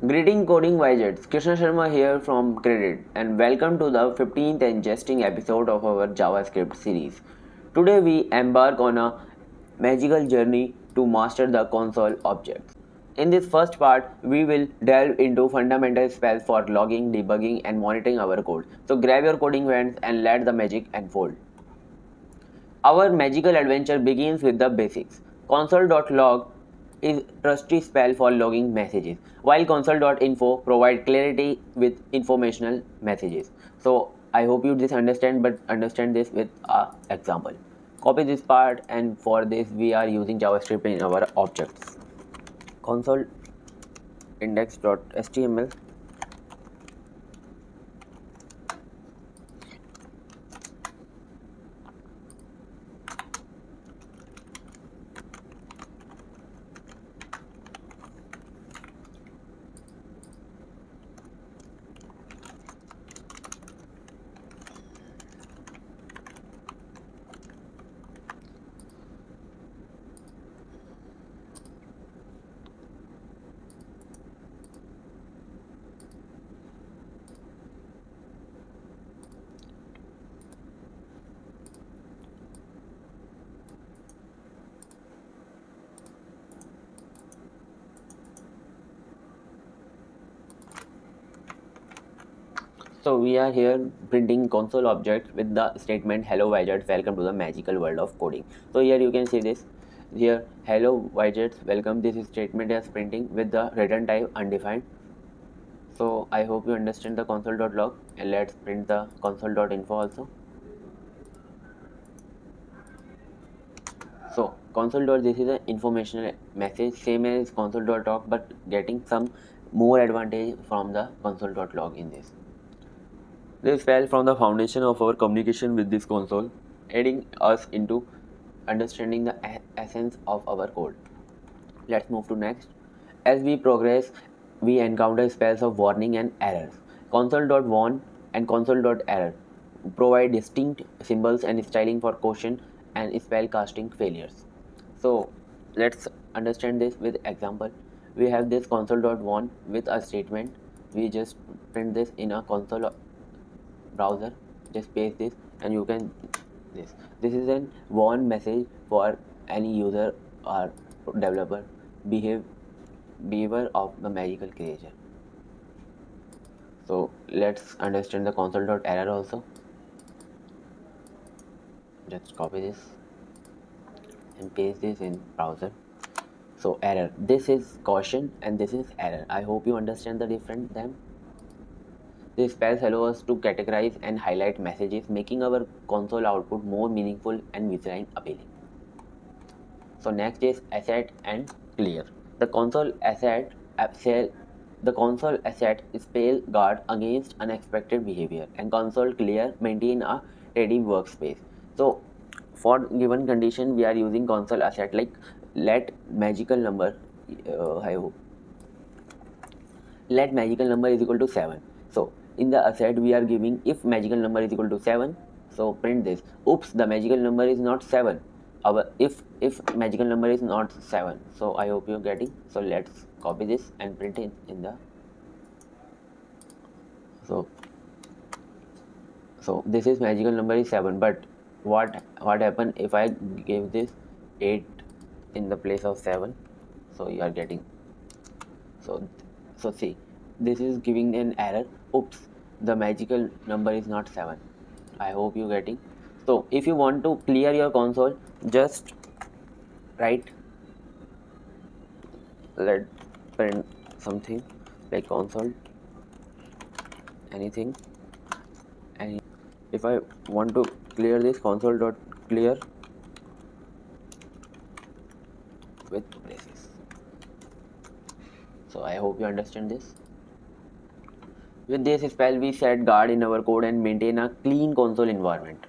Greeting coding widgets, Krishna Sharma here from Credit and welcome to the 15th and jesting episode of our JavaScript series. Today we embark on a magical journey to master the console objects. In this first part, we will delve into fundamental spells for logging, debugging and monitoring our code. So grab your coding vents and let the magic unfold. Our magical adventure begins with the basics. Console.log is trusty spell for logging messages, while console.info provide clarity with informational messages. So I hope you just understand, but understand this with an example. Copy this part, and for this we are using JavaScript in our objects. Console index.html. So we are here printing console object with the statement hello widgets, welcome to the magical world of coding. So here you can see this here, hello widgets, welcome. This statement is printing with the return type undefined. So I hope you understand the console.log, and let's print the console.info also. So console.this is an informational message, same as console.talk, but getting some more advantage from the console.log in this. This fell from the foundation of our communication with this console, aiding us into understanding the essence of our code. Let's move to next. As we progress, we encounter spells of warning and errors. Console.warn and console.error provide distinct symbols and styling for caution and spell casting failures. So let's understand this with example. We have this console.warn with a statement. We just print this in a console browser, just paste this and you can this is an warn message for any user or developer behavior of the magical creature. So let's understand the console.error also. Just copy this and paste this in browser. So error, this is caution and this is error. I hope you understand the difference them. These spells allow us to categorize and highlight messages, making our console output more meaningful and visually appealing. So next is asset and clear. The console asset spell guard against unexpected behavior, and console clear maintain a steady workspace. So for given condition, we are using console asset like let magical number. I hope let magical number is equal to 7. So in the asset we are giving if magical number is equal to 7, so print this. Oops, the magical number is not 7. Our if magical number is not 7. So I hope you're getting. So let's copy this and print it in the so this is magical number is 7, but what happened if I give this 8 in the place of 7? So you are getting so see, this is giving an error. Oops, the magical number is not 7. I hope you getting. So if you want to clear your console, just write let print something like console anything, and if I want to clear this console.clear with braces. So I hope you understand this. With this spell, we set guard in our code and maintain a clean console environment.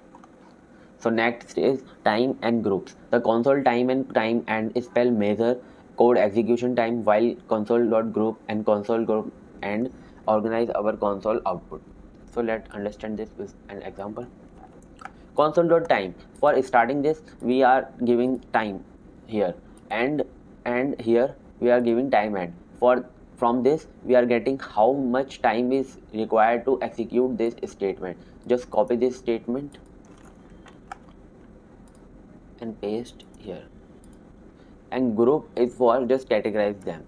So next is time and groups. The console time and spell measure code execution time, while console.group and console group and organize our console output. So let's understand this with an example. Console.time. For starting this, we are giving time here, and here we are giving time end. For from this we are getting how much time is required to execute this statement. Just copy this statement and paste here, and group is for just categorize them.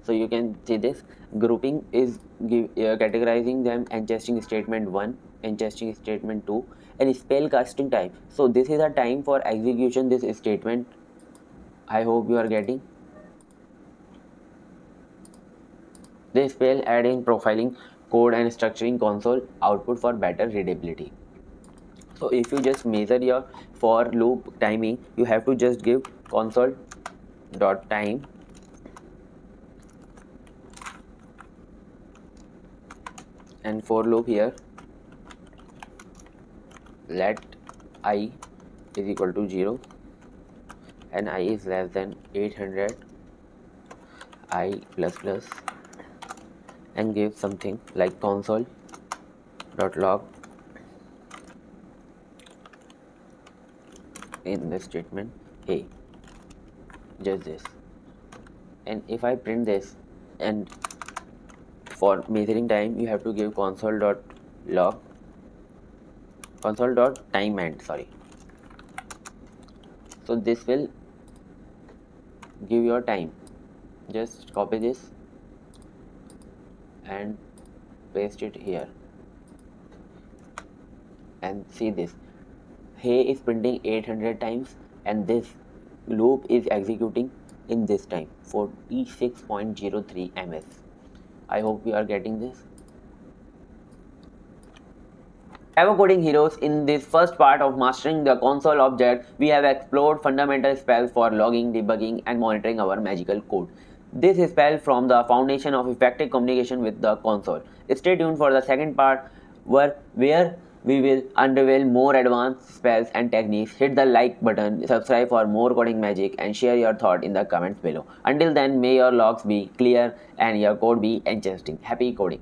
So you can see this grouping is categorizing them and testing statement 1 and testing statement 2 and spell casting time. So this is a time for execution this statement. I hope you are getting this. Spell adding profiling code and structuring console output for better readability. So if you just measure your for loop timing, you have to just give console dot time and for loop here let I is equal to 0 and I is less than 800 I plus plus, and give something like console dot log in this statement, hey, just this. And if I print this, and for measuring time you have to give console dot log console dot time end, sorry. So this will give your time. Just copy this and paste it here, and see this, hey is printing 800 times and this loop is executing in this time 46.03 ms. I hope you are getting this. Java coding heroes, in this first part of mastering the console object, we have explored fundamental spells for logging, debugging, and monitoring our magical code. This spell from the foundation of effective communication with the console. Stay tuned for the second part where we will unveil more advanced spells and techniques. Hit the like button, subscribe for more coding magic, and share your thought in the comments below. Until then, may your logs be clear and your code be interesting. Happy coding!